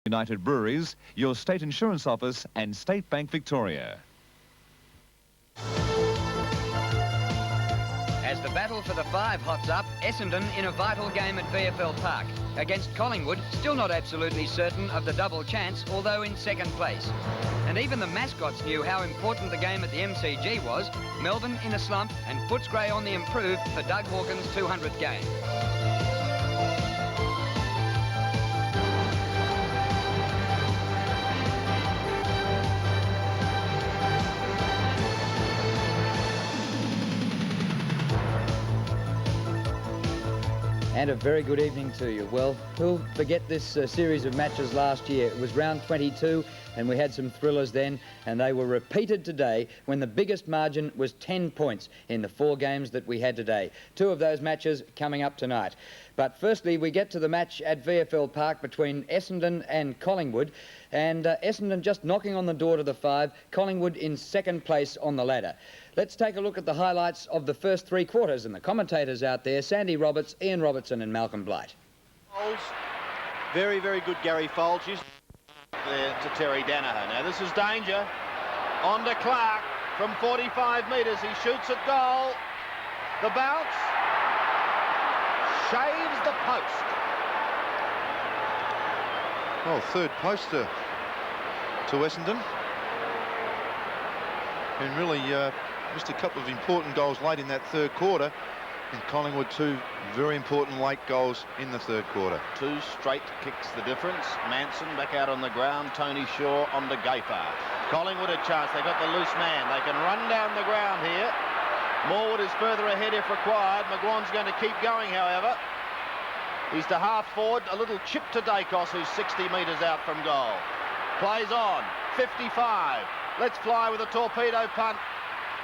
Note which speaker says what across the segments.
Speaker 1: United Breweries, your state insurance office and State Bank Victoria.
Speaker 2: As the battle for the 5 hots up, Essendon in a vital game at VFL Park. Against Collingwood, still not absolutely certain of the double chance, although in second place. And even the mascots knew how important the game at the MCG was. Melbourne in a slump and Footscray on the improve for Doug Hawkins' 200th game.
Speaker 3: And a very good evening to you. Well, who'll forget this series of matches last year? It was round 22 and we had some thrillers then, and they were repeated today when the biggest margin was 10 points in the 4 games that we had today. 2 of those matches coming up tonight. But firstly, we get to the match at VFL Park between Essendon and Collingwood, and Essendon just knocking on the door to the 5, Collingwood in second place on the ladder. Let's take a look at the highlights of the first 3 quarters, and the commentators out there, Sandy Roberts, Ian Robertson and Malcolm Blight.
Speaker 4: Very, very good Gary Foles. There to Terry Danaher. Now this is danger. On to Clark from 45 metres. He shoots at goal. The bounce. Shaves the post.
Speaker 5: Well, third poster to Essendon. And really missed a couple of important goals late in that third quarter. And Collingwood 2 very important late goals in the third quarter.
Speaker 4: 2 straight kicks the difference. Manson back out on the ground. Tony Shaw on to Gayfar. Collingwood a chance. They got the loose man. They can run down the ground here. Morwood is further ahead if required. McGuan's going to keep going, however. He's to half forward. A little chip to Dacos, who's 60 metres out from goal. Plays on. 55. Let's fly with a torpedo punt.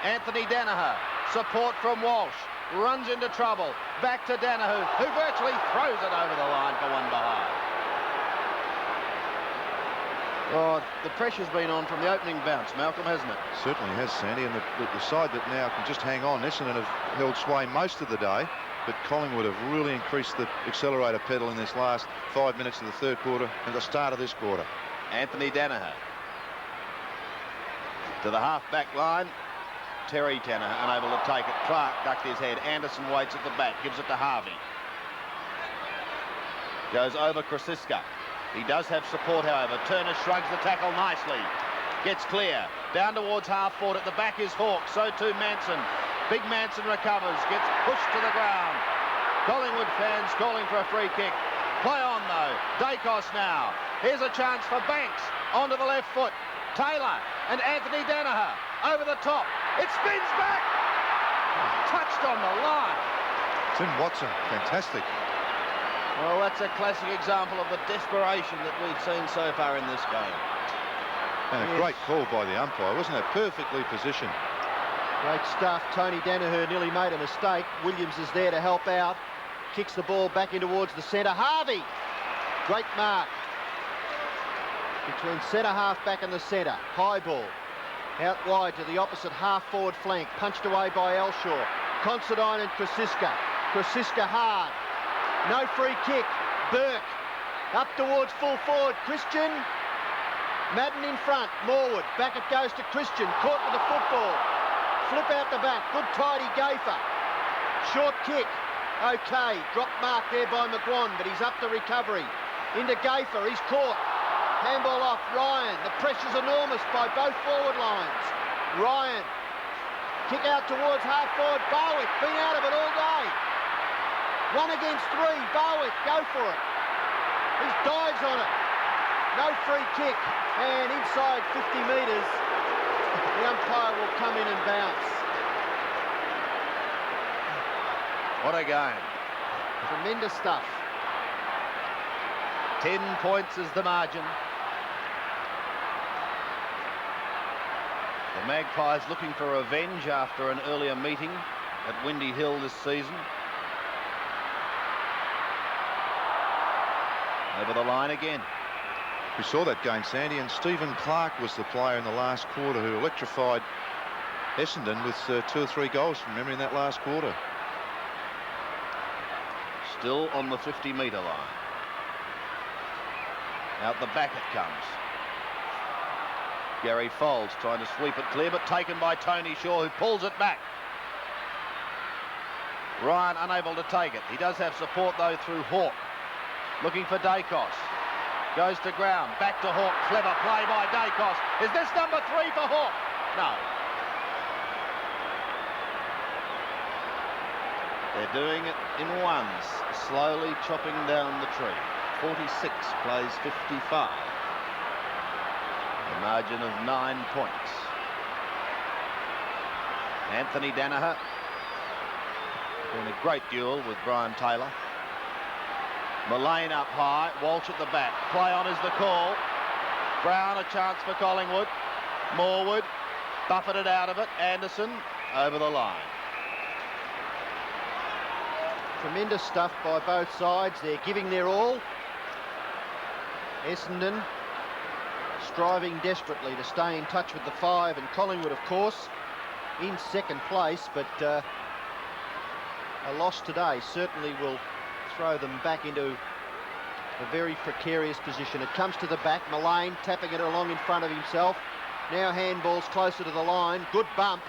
Speaker 4: Anthony Danaher. Support from Walsh. Runs into trouble. Back to Danaher, who virtually throws it over the line for one behind. Oh, the pressure's been on from the opening bounce, Malcolm, hasn't it?
Speaker 5: Certainly has, Sandy, and the side that now can just hang on. Essendon have held sway most of the day, but Collingwood have really increased the accelerator pedal in this last 5 minutes of the third quarter and the start of this quarter.
Speaker 4: Anthony Danaher to the half-back line. Terry Danaher unable to take it. Clark ducked his head. Anderson waits at the back. Gives it to Harvey. Goes over Krasiska. He does have support, however. Turner shrugs the tackle nicely. Gets clear. Down towards half-forward. At the back is Hawke. So too Manson. Big Manson recovers. Gets pushed to the ground. Collingwood fans calling for a free kick. Play on, though. Dacos now. Here's a chance for Banks. Onto the left foot. Taylor and Anthony Danaher over the top. It spins back. Touched on the line.
Speaker 5: Tim Watson, fantastic.
Speaker 4: Well, that's a classic example of the desperation that we've seen so far in this game.
Speaker 5: And a great call by the umpire, wasn't it? Perfectly positioned.
Speaker 6: Great stuff. Tony Danaher nearly made a mistake. Williams is there to help out. Kicks the ball back in towards the centre. Harvey! Great mark. Between centre half-back and the centre. High ball. Out wide to the opposite half-forward flank. Punched away by Elshaw. Considine and Krasiska. Krasiska hard. No free kick. Burke. Up towards full forward. Christian. Madden in front. Morwood. Back it goes to Christian. Caught with the football. Flip out the back. Good tidy Gayfer. Short kick. Okay. Drop mark there by McGuan, but he's up to recovery. Into Gayfer. He's caught. Handball off Ryan. The pressure's enormous by both forward lines. Ryan. Kick out towards half forward. Barwick been out of it all day. 1 against 3. Barwick, go for it. He dives on it. No free kick. And inside 50 metres, the umpire will come in and bounce.
Speaker 4: What a game.
Speaker 6: Tremendous stuff.
Speaker 4: 10 points is the margin. The Magpies looking for revenge after an earlier meeting at Windy Hill this season. Over the line again.
Speaker 5: We saw that game, Sandy, and Stephen Clark was the player in the last quarter who electrified Essendon with 2 or 3 goals from memory in that last quarter.
Speaker 4: Still on the 50-metre line. Out the back it comes. Gary Foulds trying to sweep it clear, but taken by Tony Shaw, who pulls it back. Ryan unable to take it. He does have support, though, through Hawke. Looking for Dacos. Goes to ground. Back to Hawke. Clever play by Dacos. Is this number 3 for Hawke? No. They're doing it in ones, slowly chopping down the tree. 46 plays 55. A margin of 9 points. Anthony Danaher doing a great duel with Brian Taylor. Mullane up high, Walsh at the back. Play on is the call. Brown a chance for Collingwood. Morwood buffeted out of it. Anderson over the line.
Speaker 6: Tremendous stuff by both sides. They're giving their all. Essendon striving desperately to stay in touch with the 5, and Collingwood, of course, in second place, but a loss today certainly will throw them back into a very precarious position. It comes to the back. Mullane tapping it along in front of himself. Now handball's closer to the line. Good bump.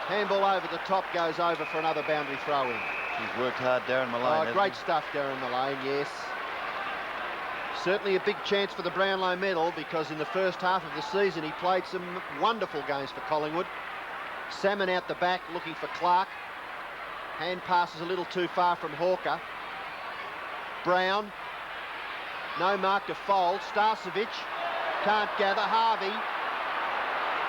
Speaker 6: Handball over the top, goes over for another boundary throw in.
Speaker 4: He's worked hard, Darren Mullane.
Speaker 6: Oh, great stuff, Darren Mullane, yes. Certainly a big chance for the Brownlow medal, because in the first half of the season he played some wonderful games for Collingwood. Salmon out the back looking for Clark. Hand passes a little too far from Hawker. Brown. No mark to Fold. Starcevic can't gather. Harvey.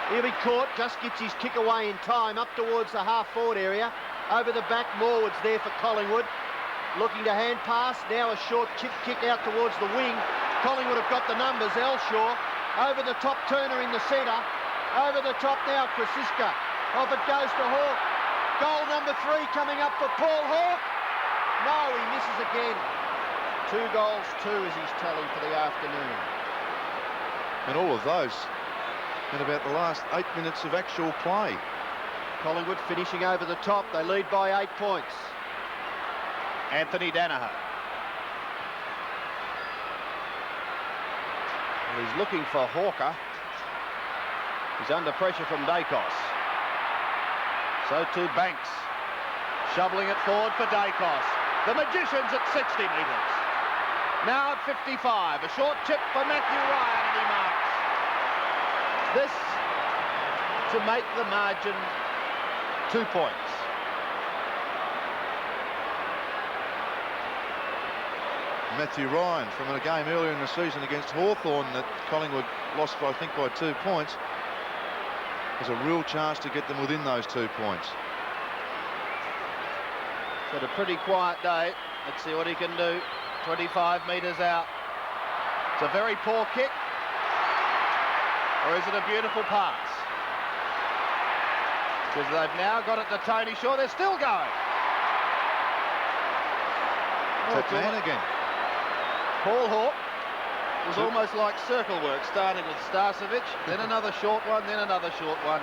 Speaker 6: He'll be caught. Just gets his kick away in time up towards the half-forward area. Over the back, Morwood's there for Collingwood. Looking to hand pass. Now a short chip kick out towards the wing. Collingwood have got the numbers. Elshaw over the top, Turner in the centre. Over the top now, Krasiska. Off it goes to Hawke. Goal number 3 coming up for Paul Hawke. No, he misses again. 2 goals, 2 is his tally for the afternoon.
Speaker 5: And all of those in about the last 8 minutes of actual play.
Speaker 6: Collingwood finishing over the top. They lead by 8 points.
Speaker 4: Anthony Danaher. Well, he's looking for Hawker. He's under pressure from Dacos. So too Banks. Shoveling it forward for Dacos. The Magicians at 60 metres. Now at 55. A short chip for Matthew Ryan, and he marks. This to make the margin 2 points.
Speaker 5: Matthew Ryan from a game earlier in the season against Hawthorn that Collingwood lost, I think, by 2 points. There's a real chance to get them within those 2 points.
Speaker 4: It's had a pretty quiet day. Let's see what he can do. 25 metres out. It's a very poor kick. Or is it a beautiful pass? Because they've now got it to Tony Shaw. They're still going.
Speaker 5: That man again.
Speaker 4: Paul Hawke was almost like circle work, starting with Starcevic, then another short one, then another short one.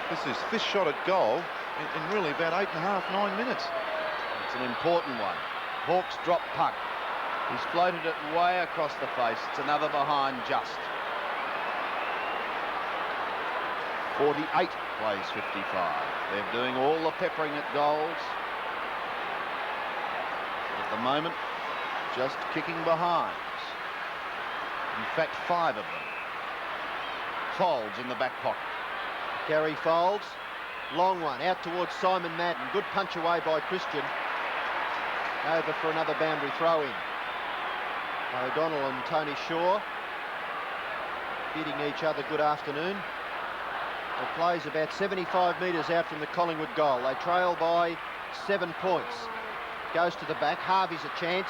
Speaker 5: This is this shot at goal in really about 8.5, 9 minutes.
Speaker 4: It's an important one. Hawke's drop puck. He's floated it way across the face. It's another behind just. 48 plays 55. They're doing all the peppering at goals. At the moment, just kicking behind. In fact, 5 of them. Folds in the back pocket.
Speaker 6: Gary Folds. Long one out towards Simon Madden. Good punch away by Christian. Over for another boundary throw in. O'Donnell and Tony Shaw bidding each other good afternoon. The play's about 75 metres out from the Collingwood goal. They trail by 7 points. Goes to the back. Harvey's a chance.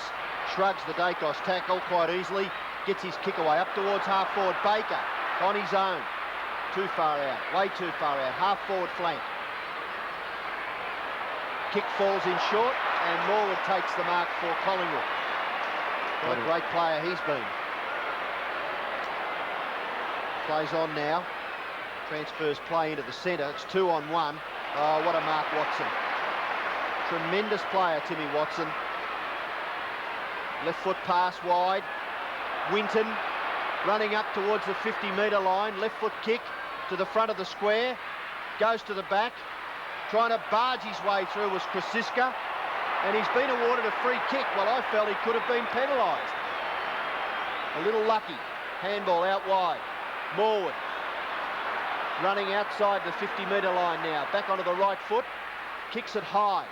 Speaker 6: Shrugs the Dacos tackle quite easily. Gets his kick away up towards half forward. Baker on his own. Too far out. Way too far out. Half forward flank. Kick falls in short, and Morwood takes the mark for Collingwood. What a great player he's been. Plays on now. Transfers play into the centre. It's 2-on-1. Oh, what a mark, Watson. Tremendous player, Timmy Watson. Left foot pass wide. Winton running up towards the 50-metre line. Left foot kick to the front of the square. Goes to the back. Trying to barge his way through was Krasiska. And he's been awarded a free kick. Well, I felt he could have been penalised. A little lucky. Handball out wide. Morwood running outside the 50-metre line now. Back onto the right foot. Kicks it high.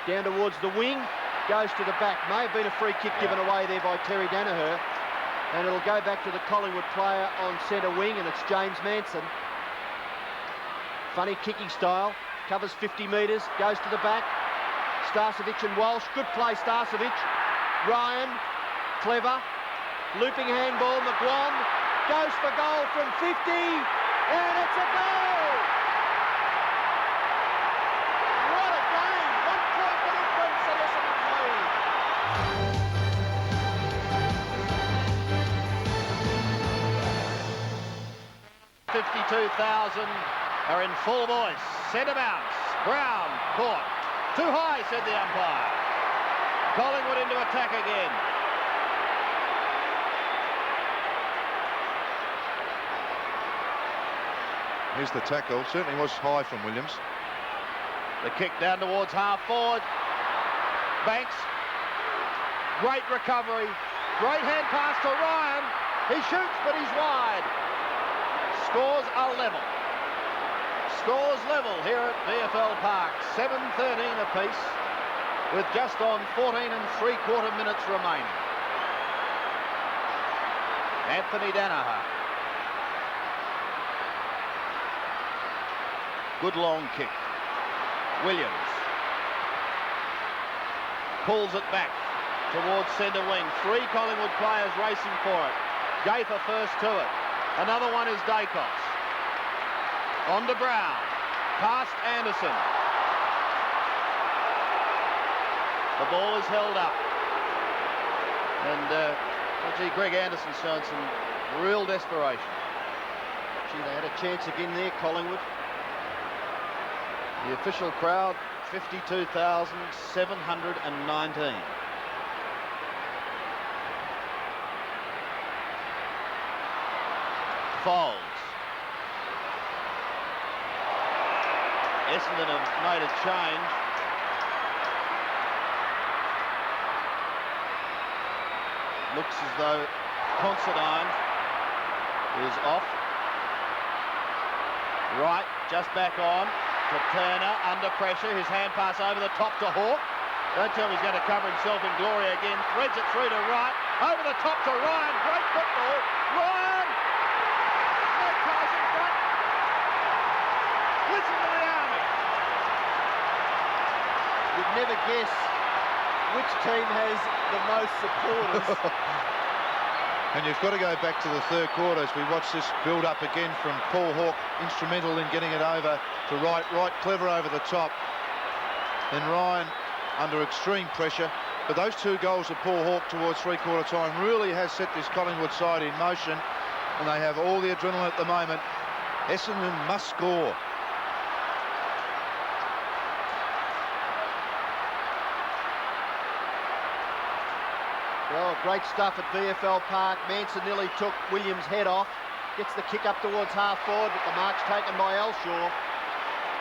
Speaker 6: Down towards the wing. Goes to the back. May have been a free kick given away there by Terry Danaher. And it'll go back to the Collingwood player on centre wing, and it's James Manson. Funny kicking style. Covers 50 metres. Goes to the back. Starcevic and Walsh. Good play, Starcevic. Ryan. Clever. Looping handball. McGuan goes for goal from 50. And it's a goal! What a game! 1 point the difference in Essendon's lead.
Speaker 4: 52,000 are in full voice. Centre bounce. Brown caught. Too high, said the umpire. Collingwood into attack again.
Speaker 5: Here's the tackle. Certainly was high from Williams.
Speaker 4: The kick down towards half forward. Banks. Great recovery. Great hand pass to Ryan. He shoots, but he's wide. Scores are level. Scores level here at VFL Park. 7:13 apiece, with just on 14 3/4 minutes remaining. Anthony Danaher. Good long kick. Williams pulls it back towards centre wing. 3 Collingwood players racing for it. Gaither first to it. Another one is Dacos. On to Brown. Past Anderson. The ball is held up. And, gee, Greg Anderson's shown some real desperation.
Speaker 6: Gee, they had a chance again there, Collingwood.
Speaker 4: The official crowd, 52,719. Folds. Essendon have made a change. Looks as though Considine is off. Right, just back on to Turner, under pressure. His hand pass over the top to Hawke. Don't tell me he's going to cover himself in glory again. Threads it through to Wright. Over the top to Ryan. Great football. Ryan! No ties in front. Listen to the army.
Speaker 6: You'd never guess which team has the most supporters.
Speaker 5: And you've got to go back to the third quarter as we watch this build up again from Paul Hawke, instrumental in getting it over to Wright. Wright clever over the top. Then Ryan under extreme pressure. But those 2 goals of Paul Hawke towards 3/4 time really has set this Collingwood side in motion. And they have all the adrenaline at the moment. Essendon must score.
Speaker 6: Well, great stuff at VFL Park. Manson nearly took Williams' head off. Gets the kick up towards half forward, but the mark's taken by Elshaw.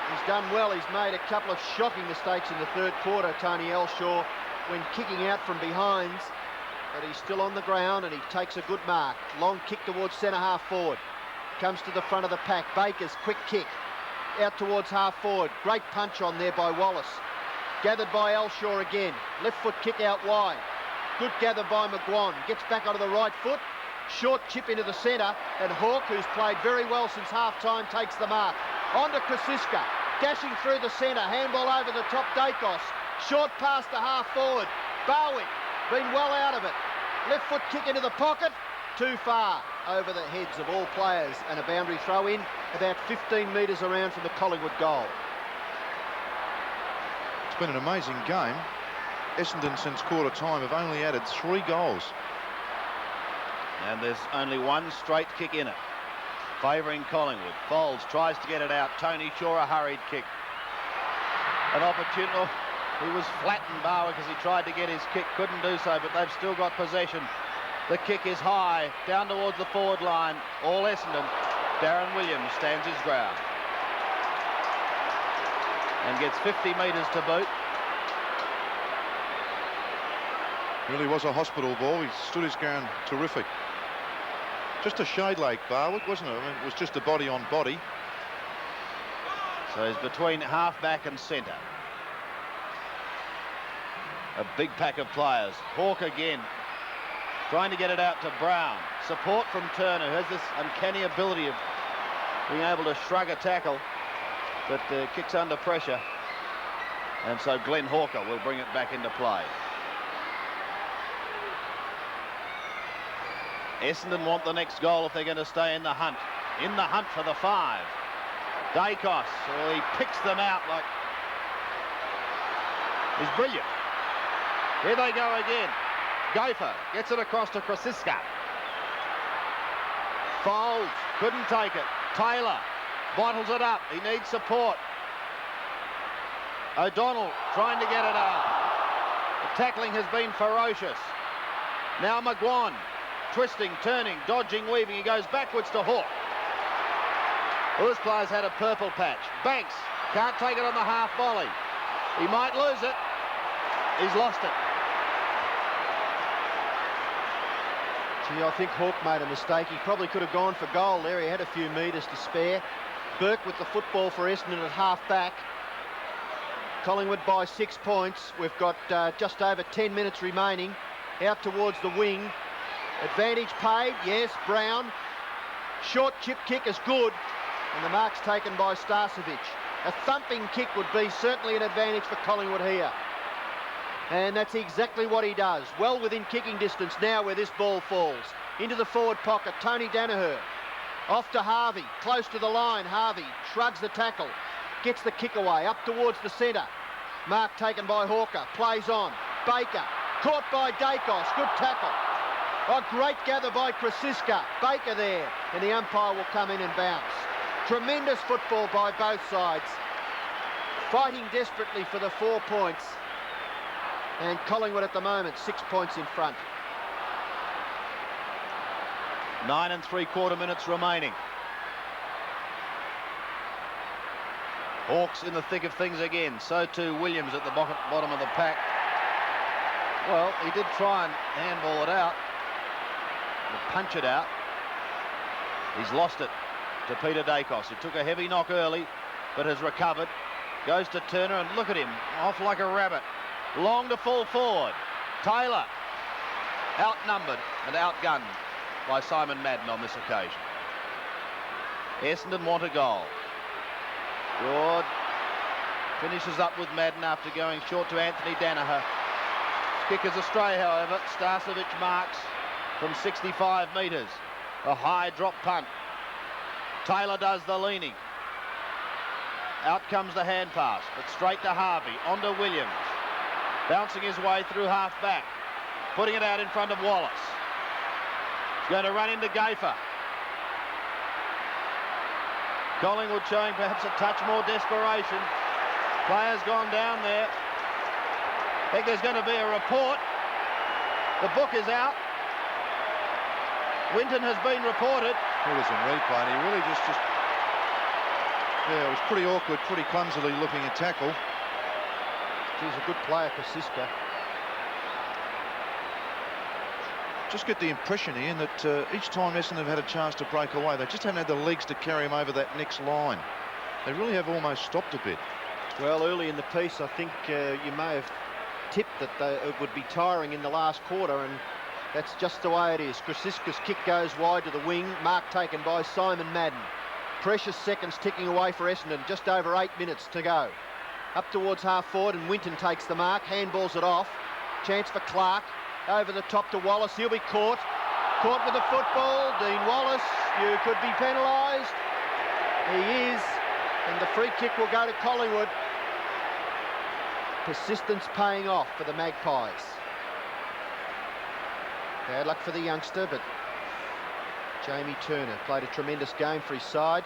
Speaker 6: He's done well. He's made a couple of shocking mistakes in the third quarter, Tony Elshaw, when kicking out from behinds. But he's still on the ground and he takes a good mark. Long kick towards centre half forward. Comes to the front of the pack. Baker's quick kick. Out towards half forward. Great punch on there by Wallace. Gathered by Elshaw again. Left foot kick out wide. Good gather by McGuan. Gets back onto the right foot. Short chip into the centre. And Hawke, who's played very well since half-time, takes the mark. On to Krasiska. Dashing through the centre. Handball over the top, Dacos. Short pass to half forward. Barwick. Been well out of it. Left foot kick into the pocket. Too far over the heads of all players. And a boundary throw in about 15 metres around from the Collingwood goal.
Speaker 5: It's been an amazing game. Essendon since quarter time have only added 3 goals.
Speaker 4: And there's only one straight kick in it, favouring Collingwood. Folds tries to get it out. Tony Shaw, a hurried kick. An opportunity. He was flattened, Barwick, as he tried to get his kick. Couldn't do so, but they've still got possession. The kick is high, down towards the forward line. All Essendon. Darren Williams stands his ground. And gets 50 metres to boot.
Speaker 5: Really was a hospital ball. He stood his ground terrific. Just a shade late, Barwood, wasn't it? I mean, it was just a body on body.
Speaker 4: So he's between half-back and centre. A big pack of players. Hawke again, trying to get it out to Brown. Support from Turner, who has this uncanny ability of being able to shrug a tackle, but kicks under pressure. And so Glenn Hawker will bring it back into play. Essendon want the next goal if they're going to stay in the hunt. In the hunt for the 5. Dacos, well, he picks them out like... He's brilliant. Here they go again. Gopher gets it across to Krasiska. Folds, couldn't take it. Taylor bottles it up. He needs support. O'Donnell trying to get it out. The tackling has been ferocious. Now McGuan, twisting, turning, dodging, weaving. He goes backwards to Hawke. Well, this player's had a purple patch. Banks can't take it on the half volley. He might lose it. He's lost it.
Speaker 6: Gee, I think Hawke made a mistake. He probably could have gone for goal there. He had a few metres to spare. Burke with the football for Essendon at half-back. Collingwood by 6 points. We've got just over 10 minutes remaining. Out towards the wing. Advantage paid, yes, Brown. Short chip kick is good. And the mark's taken by Starcevic. A thumping kick would be certainly an advantage for Collingwood here. And that's exactly what he does. Well within kicking distance now where this ball falls. Into the forward pocket, Tony Danaher. Off to Harvey, close to the line. Harvey shrugs the tackle. Gets the kick away, up towards the centre. Mark taken by Hawker, plays on. Baker, caught by Dacos, good tackle. A great gather by Krasiska. Baker there, and the umpire will come in and bounce. Tremendous football by both sides. Fighting desperately for the 4 points. And Collingwood at the moment, 6 points in front.
Speaker 4: 9 3/4 minutes remaining. Hawks in the thick of things again. So too Williams at the bottom of the pack. Well, he did try and handball it out. Or punch it out. He's lost it to Peter Dacos, who took a heavy knock early, but has recovered. Goes to Turner, and look at him, off like a rabbit. Long to fall forward. Taylor, outnumbered and outgunned by Simon Madden on this occasion. Essendon want a goal. Good. Finishes up with Madden after going short to Anthony Danaher. Kick is astray, however. Starcevic marks from 65 metres. A high drop punt. Taylor does the leaning. Out comes the hand pass, but straight to Harvey, onto Williams. Bouncing his way through half-back. Putting it out in front of Wallace. He's going to run into Gopher. Collingwood showing perhaps a touch more desperation. Players gone down there. I think there's going to be a report. The book is out. Winton has been reported.
Speaker 5: He was in replay and he really just yeah, it was pretty awkward, pretty clumsily looking a tackle.
Speaker 6: He's a good player, Krasiska.
Speaker 5: Just get the impression, Ian, that each time Essendon have had a chance to break away, they just haven't had the legs to carry him over that next line. They really have almost stopped a bit.
Speaker 6: Well, early in the piece, I think you may have tipped that it would be tiring in the last quarter, and that's just the way it is. Krasiska's kick goes wide to the wing, mark taken by Simon Madden. Precious seconds ticking away for Essendon, just over 8 minutes to go. Up towards half forward, and Winton takes the mark, handballs it off. Chance for Clark, over the top to Wallace. He'll be caught. Caught with the football. Dean Wallace, you could be penalised. He is, and the free kick will go to Collingwood. Persistence paying off for the Magpies. Bad luck for the youngster, but Jamie Turner played a tremendous game for his side.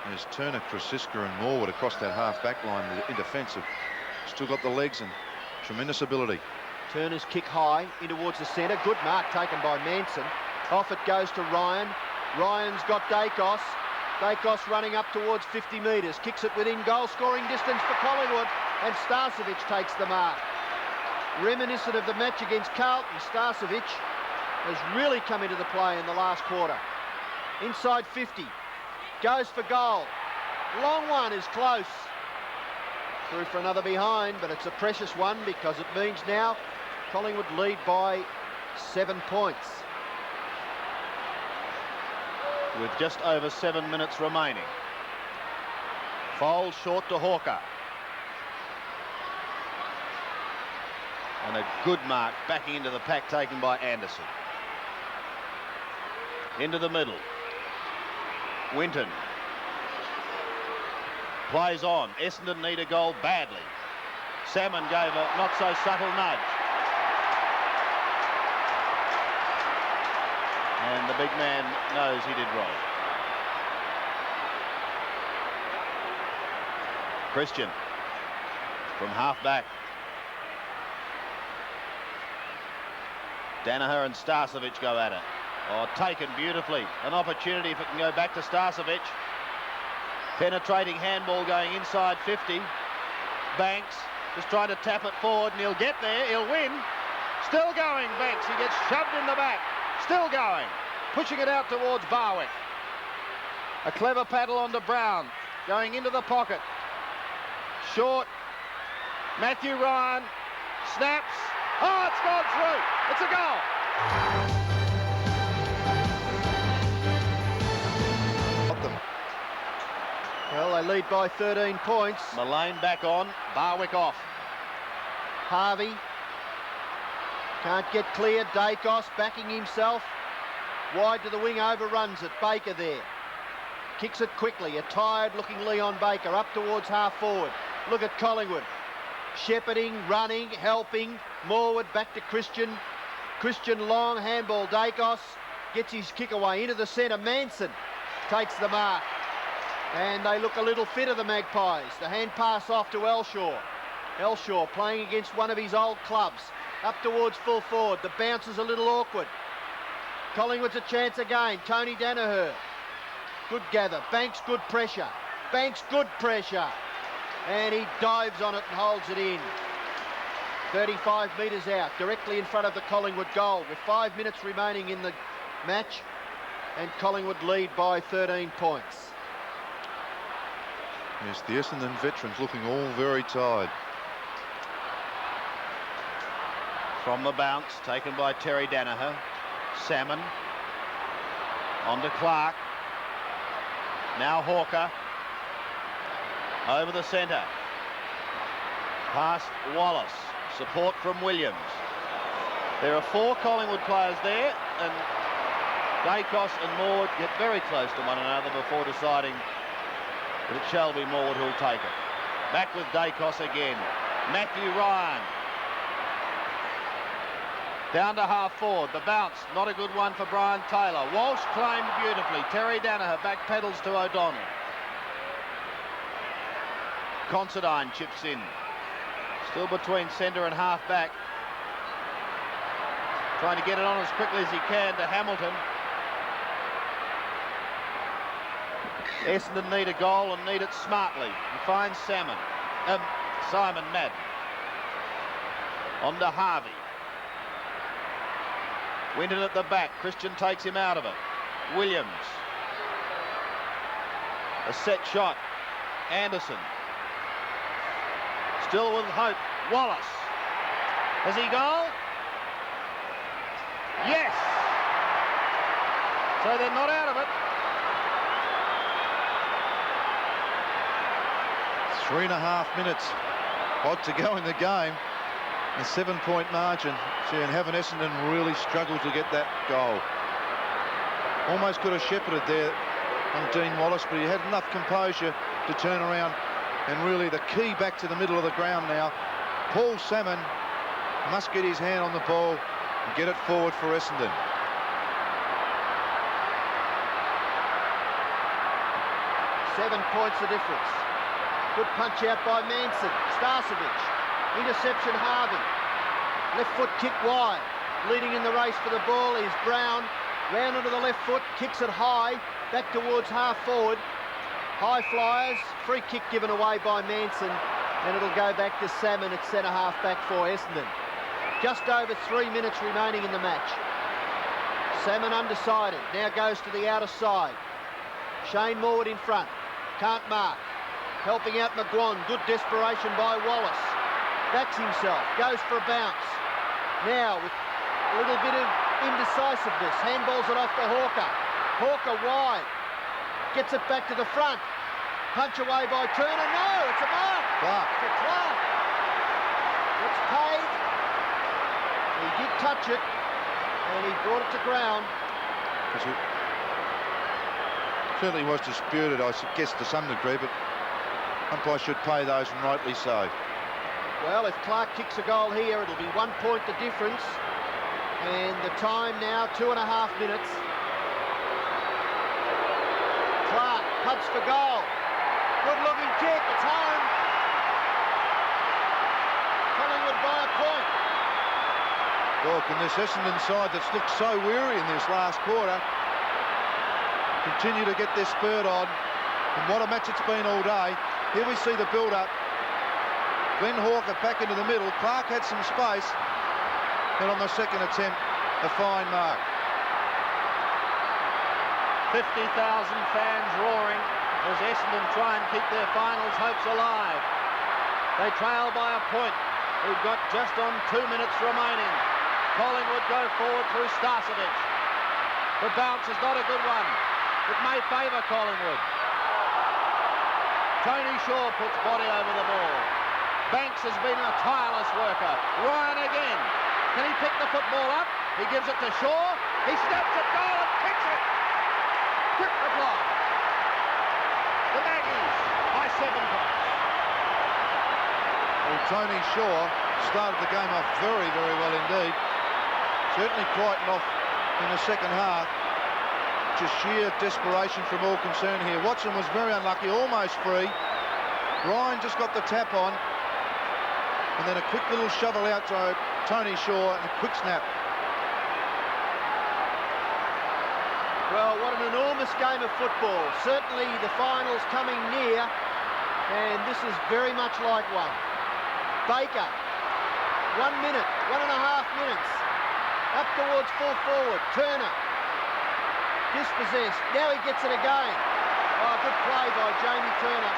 Speaker 5: There's Turner, Krasiska and Morwood across that half-back line in defence. Have still got the legs and tremendous ability.
Speaker 6: Turner's kick high in towards the centre. Good mark taken by Manson. Off it goes to Ryan. Ryan's got Dacos. Dacos running up towards 50 metres. Kicks it within goal-scoring distance for Collingwood, and Starcevic takes the mark. Reminiscent of the match against Carlton, Starcevic has really come into the play in the last quarter. Inside 50. Goes for goal. Long one is close. Through for another behind, but it's a precious one because it means now Collingwood lead by 7 points.
Speaker 4: With just over 7 minutes remaining. Fold short to Hawker. And a good mark backing into the pack taken by Anderson. Into the middle. Winton. Plays on. Essendon need a goal badly. Salmon gave a not so subtle nudge. And the big man knows he did wrong. Christian from half back. Danaher and Starcevic go at it. Oh, taken beautifully. An opportunity if it can go back to Starcevic. Penetrating handball going inside 50. Banks just trying to tap it forward, and he'll get there. He'll win. Still going, Banks. He gets shoved in the back. Still going. Pushing it out towards Barwick. A clever paddle onto Brown. Going into the pocket. Short. Matthew Ryan. Snaps. Oh, it's gone through. It's a goal.
Speaker 6: Well, they lead by 13 points.
Speaker 4: Mullane back on. Barwick off.
Speaker 6: Harvey can't get clear. Dacos backing himself. Wide to the wing, overruns it. Baker there. Kicks it quickly. A tired-looking Leon Baker up towards half-forward. Look at Collingwood. Shepherding, running, helping. Morwood back to Christian. Christian long, handball. Dacos gets his kick away into the centre. Manson takes the mark. And they look a little fitter, the Magpies. The hand pass off to Elshaw. Elshaw playing against one of his old clubs. Up towards full forward. The bounce is a little awkward. Collingwood's a chance again. Tony Danaher. Good gather. Banks, good pressure. Banks, good pressure. And he dives on it and holds it in. 35 metres out, directly in front of the Collingwood goal, with 5 minutes remaining in the match. And Collingwood lead by 13 points.
Speaker 5: Yes, the Essendon veterans looking all very tired.
Speaker 4: From the bounce, taken by Terry Danaher. Salmon. On to Clark. Now Hawker. Over the centre. Past Wallace. Support from Williams. There are 4 Collingwood players there, and Dacos and Morwood get very close to one another before deciding that it shall be Morwood who'll take it. Back with Dacos again. Matthew Ryan. Down to half forward. The bounce, not a good one for Brian Taylor. Walsh claimed beautifully. Terry Danaher back pedals to O'Donnell. Considine chips in. Still between centre and half back. Trying to get it on as quickly as he can to Hamilton. Essendon need a goal and need it smartly. He finds Simon Madden. On to Harvey. Winton at the back. Christian takes him out of it. Williams. A set shot. Anderson. Still with hope. Wallace. Has he goal? Yes. So they're not out of it.
Speaker 5: 3.5 minutes odd to go in the game. A 7-point margin. And haven't Essendon really struggled to get that goal. Almost could have shepherded there on Dean Wallace, but he had enough composure to turn around. And really the key back to the middle of the ground now. Paul Salmon must get his hand on the ball and get it forward for Essendon.
Speaker 6: Seven points the difference. Good punch out by Manson. Starcevic. Interception Harvey. Left foot kick wide. Leading in the race for the ball is Brown. Round onto the left foot, kicks it high, back towards half forward. High flyers, free kick given away by Manson, and it'll go back to Salmon at centre half back for Essendon. Just over 3 minutes remaining in the match. Salmon undecided, now goes to the outer side. Shane Morwood in front, can't mark. Helping out McGuan, good desperation by Wallace. Backs himself, goes for a bounce. Now with a little bit of indecisiveness, handballs it off to Hawker. Hawker wide, gets it back to the front. Punch away by Turner, no, it's a mark.
Speaker 5: Clark.
Speaker 6: To Clark. It's paid. He did touch it, and he brought it to ground.
Speaker 5: Certainly was disputed, I guess, to some degree, but umpire should pay those, and rightly so.
Speaker 6: Well, if Clark kicks a goal here, it'll be 1 point the difference. And the time now, 2.5 minutes. Clark puts for goal. Good looking kick, it's home. Collingwood by a point.
Speaker 5: Well, can this Essendon side that's looked so weary in this last quarter continue to get this spurt on? And what a match it's been all day. Here we see the build-up. Glenn Hawker back into the middle. Clark had some space. And on the second attempt, a fine mark.
Speaker 4: 50,000 fans roaring as Essendon try and keep their finals hopes alive. They trail by a point. We've got just on 2 minutes remaining. Collingwood go forward through Starcevic. The bounce is not a good one. It may favour Collingwood. Tony Shaw puts body over the ball. Banks has been a tireless worker. Ryan again. Can he pick the football up? He gives it to Shaw. He steps at goal and kicks it. Quick reply. The Maggies by 7 points.
Speaker 5: Well, Tony Shaw started the game off very, very well indeed. Certainly frightened off in the second half. Just sheer desperation from all concerned here. Watson was very unlucky, almost free. Ryan just got the tap on. And then a quick little shovel out to Tony Shaw and a quick snap.
Speaker 6: Well, what an enormous game of football. Certainly the finals coming near, and this is very much like one. Baker, 1 minute, 1.5 minutes. Up towards full forward. Turner, dispossessed. Now he gets it again. Oh, good play by Jamie Turner.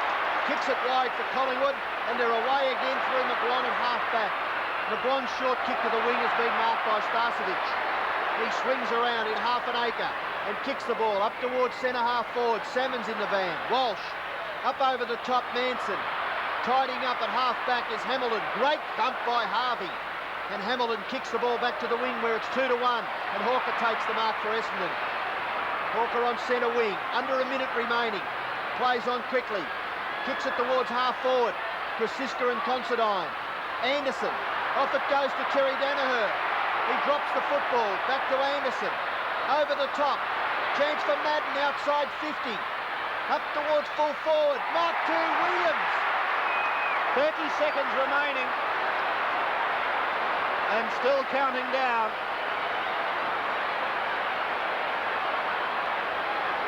Speaker 6: Kicks it wide for Collingwood, and they're away again through McGuan and half-back. McGuan's short kick to the wing has been marked by Starcevic. He swings around in half an acre and kicks the ball up towards centre-half forward. Salmon's in the van. Walsh up over the top. Manson tidying up at half-back is Hamilton. Great dump by Harvey. And Hamilton kicks the ball back to the wing where it's 2-1. And Hawker takes the mark for Essendon. Hawker on centre wing. Under a minute remaining. Plays on quickly. Kicks it towards half forward. Krasiska and Considine. Anderson. Off it goes to Terry Danaher. He drops the football. Back to Anderson. Over the top. Chance for Madden outside 50. Up towards full forward. Mark 2, Williams.
Speaker 4: 30 seconds remaining. And still counting down.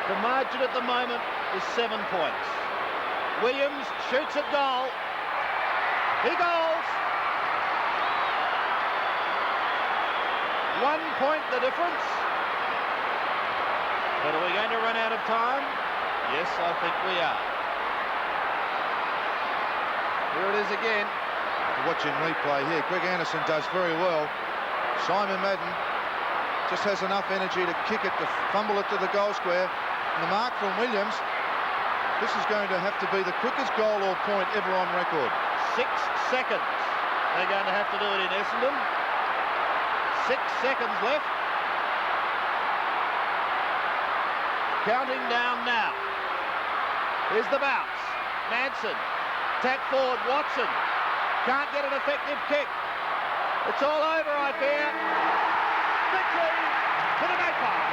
Speaker 4: The margin at the moment is 7 points. Williams shoots at goal. He goals. 1 point the difference. But are we going to run out of time? Yes, I think we are. Here it is again.
Speaker 5: Watching replay here, Greg Anderson does very well. Simon Madden just has enough energy to kick it, to fumble it to the goal square. And the mark from Williams. This is going to have to be the quickest goal or point ever on record.
Speaker 4: 6 seconds. They're going to have to do it in Essendon. 6 seconds left. Counting down now. Here's the bounce. Manson. Tack forward. Watson. Can't get an effective kick. It's all over, I fear. Victory for the Magpies.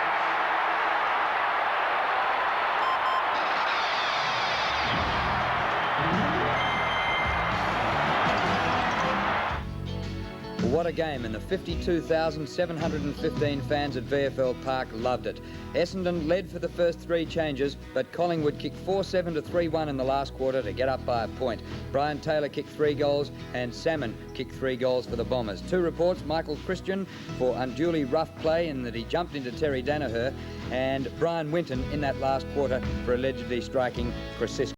Speaker 3: What a game, and the 52,715 fans at VFL Park loved it. Essendon led for the first 3 changes, but Collingwood kicked 4-7 to 3-1 in the last quarter to get up by a point. Brian Taylor kicked 3 goals and Salmon kicked 3 goals for the Bombers. 2 reports, Michael Christian for unduly rough play in that he jumped into Terry Danaher, and Brian Winton in that last quarter for allegedly striking Chris Sisk.